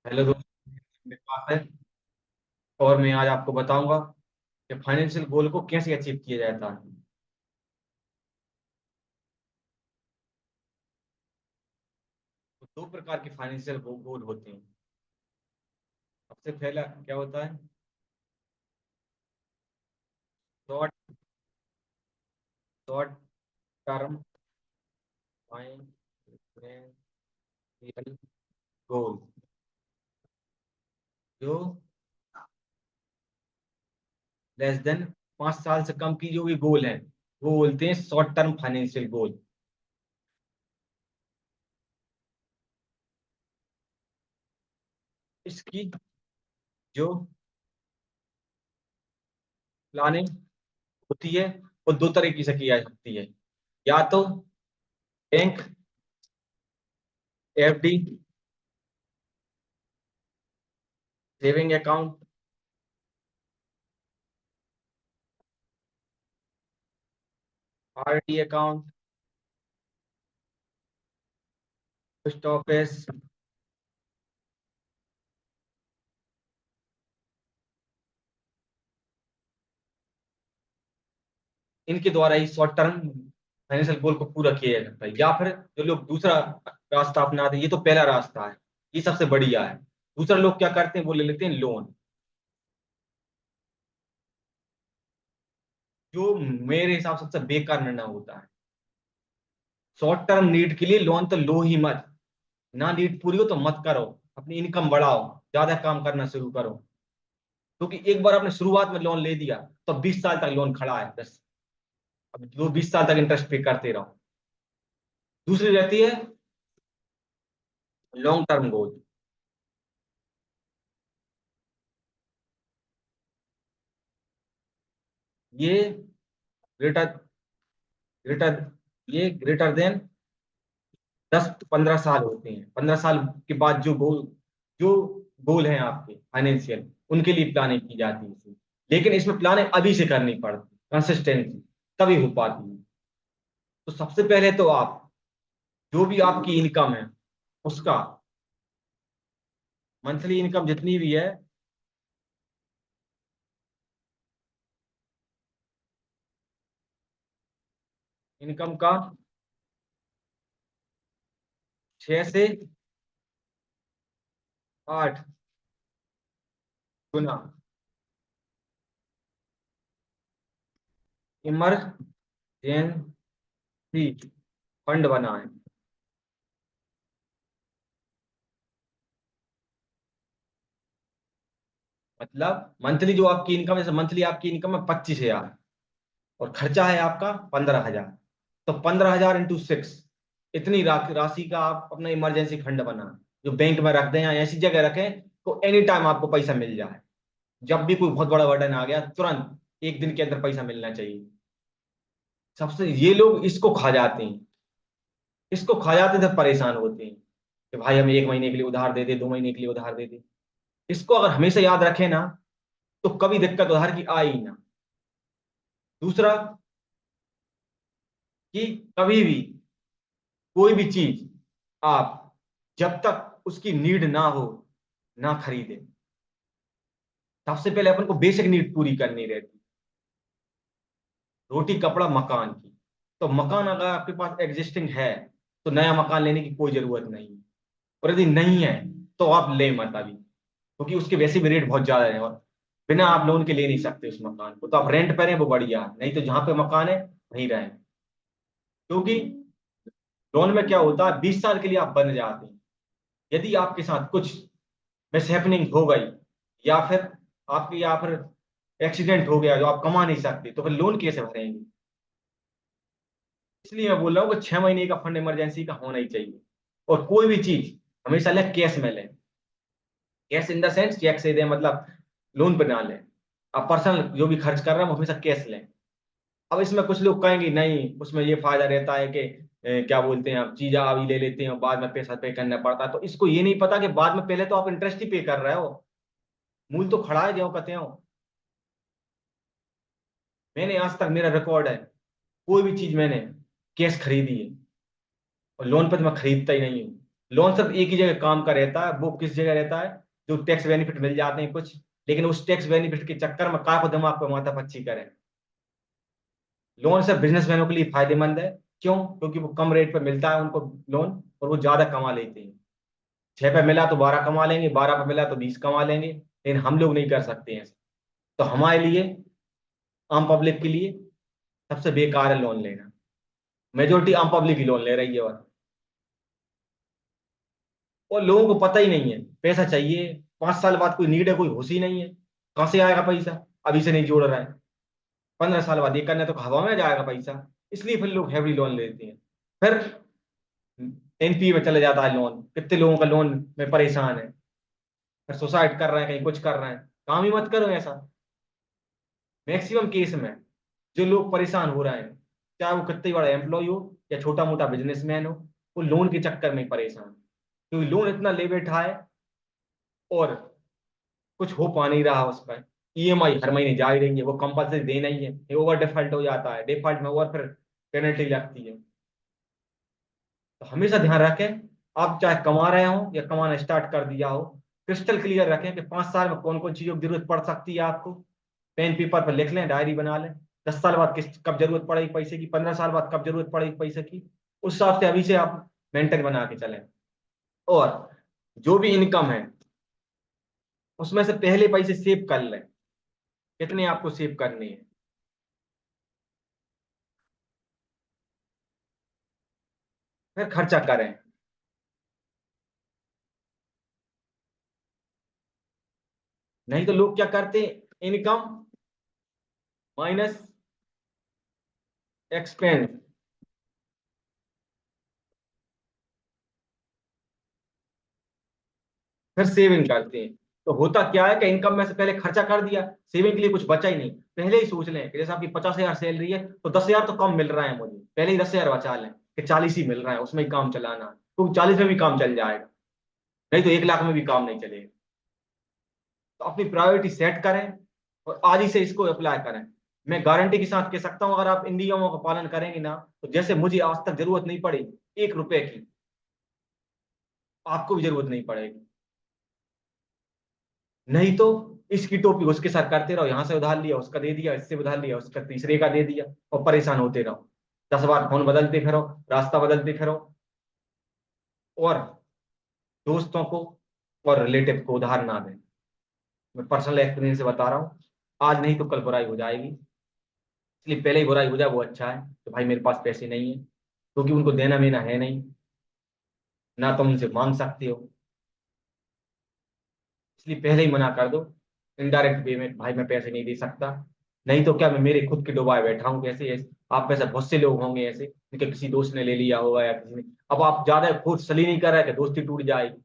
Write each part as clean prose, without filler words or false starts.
Hello दोस्त, मेरे पास है। और मैं आज आपको बताऊंगा कि फाइनेंशियल गोल को कैसे अचीव किया जाता है। तो दो प्रकार के फाइनेंशियल गोल होते हैं। सबसे पहला क्या होता है? Short short term financial goal, जो लेस देन 5 साल से कम की जो भी गोल है, वो बोलते हैं शॉर्ट टर्म फाइनेंशियल गोल। इसकी जो प्लानिंग होती है वो दो तरीके से की जा सकती है। या तो bank, FD, saving account, RD account, post office, इनके द्वारा ही शॉर्ट टर्म फाइनेंशियल गोल को पूरा किया जा सकता है। या फिर जो लोग दूसरा रास्ता अपनाते हैं, ये तो पहला रास्ता है, ये सबसे बढ़िया है। दूसरा लोग क्या करते हैं, वो ले लेते हैं लोन, जो मेरे हिसाब से सबसे बेकार निर्णय होता है। शॉर्ट टर्म नीड के लिए लोन तो लो ही मत। ना नीड पूरी हो तो मत करो, अपनी इनकम बढ़ाओ, ज्यादा काम करना शुरू करो। क्योंकि एक बार आपने शुरुआत में लोन ले दिया तो 20 साल तक लोन खड़ा है बस। अब वो 20 साल तक इंटरेस्ट पे करते रहो। दूसरी रहती है लॉन्ग टर्म गोल। ये ग्रेटर ग्रेटर ये ग्रेटर देन 10 15 साल होते हैं। 15 साल के बाद जो गोल हैं आपके फाइनेंशियल, उनके लिए प्लानिंग की जाती है इसमें। लेकिन इसमें प्लानिंग अभी से करनी पड़ती, कंसिस्टेंसी, तभी हो पाती है। तो सबसे पहले तो आप जो भी आपकी इनकम है उसका, मंथली इनकम जितनी भी है, इनकम का 6 से 8 गुना इमरजेंसी फंड बनाएं। मतलब मंथली जो आपकी इनकम है, जैसे मंथली आपकी इनकम है 25 हजार और खर्चा है आपका 15 हजार, तो 15,000 × 6, इतनी राशि का आप अपना इमरजेंसी फंड बना, जो बैंक में रख दें या ऐसी जगह रखें तो एनी टाइम आपको पैसा मिल जाए। जब भी कोई बहुत बड़ा बर्डन आ गया, तुरंत 1 दिन के अंदर पैसा मिलना चाहिए। सबसे ये लोग इसको खा जाते हैं, इसको खा जाते थे, परेशान होते हैं कि भाई हमें 1 महीने के लिए उधार दे दे, 2 महीने के लिए उधार दे दे। इसको अगर हमेशा याद रखें ना, तो कभी दिक्कत उधार की आई ही ना। दूसरा, कि कभी भी कोई भी चीज आप जब तक उसकी नीड ना हो, ना खरीदे। सबसे पहले अपन को बेसिक नीड पूरी करनी रहती, रोटी कपड़ा मकान की। तो मकान अगर आपके पास एग्जिस्टिंग है तो नया मकान लेने की कोई जरूरत नहीं है। और यदि नहीं है तो आप ले मत अभी, क्योंकि उसके वैसे भी रेट बहुत ज्यादा है, और बिना आप लोन के ले नहीं सकते उस मकान को। तो आप रेंट पर हैं वो बढ़िया है, नहीं तो जहां पे मकान है वहीं रहें। क्योंकि लोन में क्या होता है, 20 साल के लिए आप बन जाते हैं। यदि आपके साथ कुछ मिसहैपनिंग हो गई, या फिर आपके या फिर एक्सीडेंट हो गया जो आप कमा नहीं सकते, तो फिर लोन कैसे भरेंगे? इसलिए मैं बोल रहा हूँ कि 6 महीने का फंड इमरजेंसी का होना ही चाहिए। और कोई भी चीज हमेशा लें कैश में लें। Cash in the sense cheque से दें, मतलब लोन पे ना लें। आप पर्सनल जो भी खर्च कर रहे हैं वो हमेशा कैश लें। अब इसमें कुछ लोग कहेंगे नहीं, उसमें ये फायदा रहता है कि क्या बोलते हैं, आप चीज अभी ले लेते हैं और बाद में पैसा पे करना पड़ता है। तो इसको ये नहीं पता कि बाद में पहले तो आप इंटरेस्ट ही पे कर रहे हो, मूल तो खड़ा है ज्यों कहते हो। मैंने आज तक, मेरा रिकॉर्ड है, कोई भी चीज मैंने कैश खरीदी है, और लोन पर तो मैं खरीदता ही नहीं हूँ। लोन सिर्फ एक ही जगह काम का रहता है, वो किस जगह रहता है, जो टैक्स बेनिफिट मिल जाते हैं कुछ, लेकिन उस टैक्स बेनिफिट के चक्कर में का को दिमाग पे माथा पच्ची करें। लोन सिर्फ बिजनेसमैनों के लिए फायदेमंद है। क्यों? क्योंकि वो कम रेट पे मिलता है उनको लोन, और वो ज्यादा कमा लेते हैं। 6 पे मिला तो 12 कमा लेंगे, 12 पे मिला तो 20 कमा लेंगे, लेकिन हम लोग नहीं कर सकते हैं। तो हमारे लिए, आम पब्लिक के लिए सबसे बेकार है लोन लेना। मेजोरिटी आम पब्लिक ही लोन ले रही है, और लोगों को पता ही नहीं है पैसा चाहिए। 5 साल बाद कोई नीड है, कोई होश ही नहीं है, कहां से आएगा पैसा, अभी से नहीं जोड़ रहा है। 15 साल बाद ये करना तो हवा में जाएगा पैसा। इसलिए फिर लोग हैवी लोन लेते हैं। फिर एनपीए में चले जाता है लोन, कितने लोगों का लोन में परेशान है, फिर सुसाइड कर रहे हैं, कहीं कुछ कर रहे हैं। काम ही मत करो ऐसा। मैक्सिमम केस में जो लोग परेशान हो रहे हैं, चाहे वो कितनी बड़ा एम्प्लॉय हो या छोटा मोटा बिजनेसमैन हो, वो लोन के चक्कर में परेशान, क्योंकि लोन इतना ले बैठा है और कुछ हो पा नहीं रहा उस पर। ईएमआई हर महीने जा ही रही है, वो कंपलसरी देना ही है, ये ओवर डिफॉल्ट हो जाता है, डिफॉल्ट में ओवर फिर पेनल्टी लगती है। तो हमेशा ध्यान रखें, आप चाहे कमा रहे हो या कमाना स्टार्ट कर दिया हो, क्रिस्टल क्लियर रखें कि 5 साल में कौन कौन चीजों की जरूरत पड़ सकती है आपको। पेन पेपर पर लिख लें, डायरी बना लें। 10 साल बाद किस कब जरूरत पड़ेगी पैसे की, 15 साल बाद कब जरूरत पड़ेगी पैसे की, उस हिसाब से अभी से आप मेंटेन बना के चलें। और जो भी इनकम है उसमें से पहले पैसे सेव कर लें, कितने आपको सेव करने हैं, फिर खर्चा करें। नहीं तो लोग क्या करते हैं, इनकम माइनस एक्सपेंस, फिर सेविंग करते हैं। तो होता क्या है कि इनकम में से पहले खर्चा कर दिया, सेविंग के लिए कुछ बचा ही नहीं। पहले ही सोच लें कि जैसे आपकी 50,000 सैलरी है तो 10,000 तो कम मिल रहा है मुझे, पहले ही 10,000 बचा लें कि 40 ही मिल रहा है, उसमें ही काम चलाना है, तो 40 में भी काम चल जाएगा। नहीं तो 1 लाख में भी काम नहीं चलेगा। तो अपनी प्रायोरिटी सेट करें और आज ही से इसको अप्लाई करें। मैं गारंटी के साथ कह सकता हूं, अगर आप इन नियमों का पालन करेंगे ना, तो जैसे मुझे आज तक जरूरत नहीं पड़ी 1 रुपए की, आपको भी जरूरत नहीं पड़ेगी। नहीं तो इसकी टोपी उसके साथ करते रहो, यहां से उधार लिया उसका दे दिया, इससे उधार लिया उसका तीसरे का दे दिया, और परेशान होते रहो। 10 बार फोन बदलते फिरो, रास्ता बदलते फिरो, और दोस्तों को और रिलेटिव को उधार ना दें। मैं पर्सनल एक्सपीरियंस से बता रहा हूँ, आज नहीं तो कल बुराई हो जाएगी। इसलिए पहले ही बुराई हो जाए वो अच्छा है, तो भाई मेरे पास पैसे नहीं है, क्योंकि उनको देना मेना है नहीं, ना तुम उनसे मांग सकते हो। इसलिए पहले ही मना कर दो, इनडायरेक्ट वे में, भाई मैं पैसे नहीं दे सकता। नहीं तो क्या, मैं मेरे खुद के डुबाए बैठा हूँ कैसे ऐसे। आप में से बहुत से लोग होंगे ऐसे, उनके किसी दोस्त ने ले लिया होगा या किसी ने। अब आप ज्यादा खुद सली नहीं कर रहे कि दोस्ती टूट जाएगी।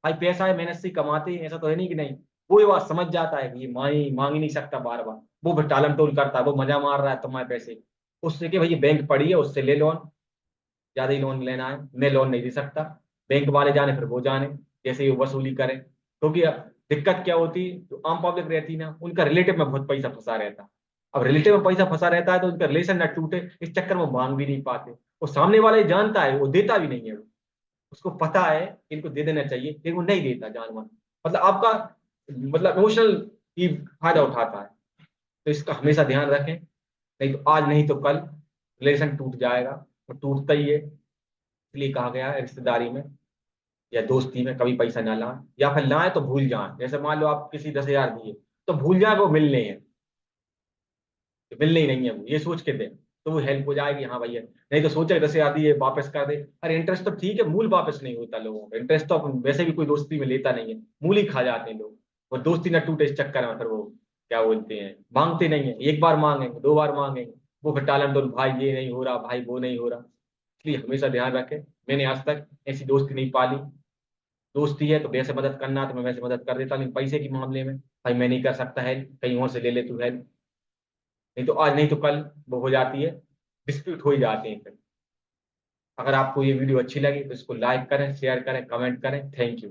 भाई पैसा है, मेहनत से ही कमाते हैं, ऐसा तो है नहीं कि नहीं। वो ये बात समझ जाता है कि ये मांग ही नहीं सकता बार बार, वो फिर टालम टोल करता है, वो मजा मार रहा है तुम्हारे पैसे। उससे कि भाई ये बैंक पड़ी है, उससे ले लोन, ज्यादा ही लोन लेना है, मैं लोन नहीं दे सकता। बैंक वाले जाने फिर वो जाने, जैसे ही वो वसूली करें। क्योंकि अब दिक्कत क्या होती है, जो आम पब्लिक रहती है ना, उनका रिलेटिव में बहुत पैसा फंसा रहता है। अब रिलेटिव में पैसा फंसा रहता है तो उनका रिलेशन ना टूटे, इस चक्कर में मांग भी नहीं पाते। वो सामने वाला ये जानता है, वो देता भी नहीं है। उसको पता है कि इनको दे देना चाहिए, लेकिन वो नहीं देता जानवर। मतलब आपका, मतलब इमोशनल ही फायदा उठाता है। तो इसका हमेशा ध्यान रखें, नहीं तो आज नहीं तो कल रिलेशन टूट जाएगा, और टूटता ही है। इसलिए कहा गया है रिश्तेदारी में या दोस्ती में कभी पैसा ना लाएं, या फिर लाएं तो भूल जाएं। जैसे मान लो आप किसी 10,000 दिए, तो भूल जाए वो मिलने हैं, तो मिलने ही नहीं है, वो ये सोच के दे, तो वो हेल्प हो जाएगी, हाँ भैया। नहीं तो सोचे 10,000 दिए वापस कर दे, अरे इंटरेस्ट तो ठीक है, मूल वापस नहीं होता लोगों का। इंटरेस्ट तो अपन वैसे भी कोई दोस्ती में लेता नहीं है, मूल ही खा जाते हैं लोग। और दोस्ती ना टूटे इस चक्कर में फिर वो क्या बोलते हैं, मांगते नहीं है। एक बार मांगेंगे, 2 बार मांगेंगे, वो फिर टालम टोल, भाई ये नहीं हो रहा, भाई वो नहीं हो रहा। इसलिए हमेशा ध्यान रखें, मैंने आज तक ऐसी दोस्ती नहीं पाली। दोस्ती है तो वैसे मदद करना तो मैं वैसे मदद कर देता, लेकिन पैसे के मामले में भाई मैं नहीं कर सकता हेल्प, कहीं और से ले ले तू हेल्प। नहीं तो आज नहीं तो कल वो हो जाती है, डिस्प्यूट हो ही जाते हैं फिर। अगर आपको ये वीडियो अच्छी लगी तो इसको लाइक करें, शेयर करें, कमेंट करें। Thank you.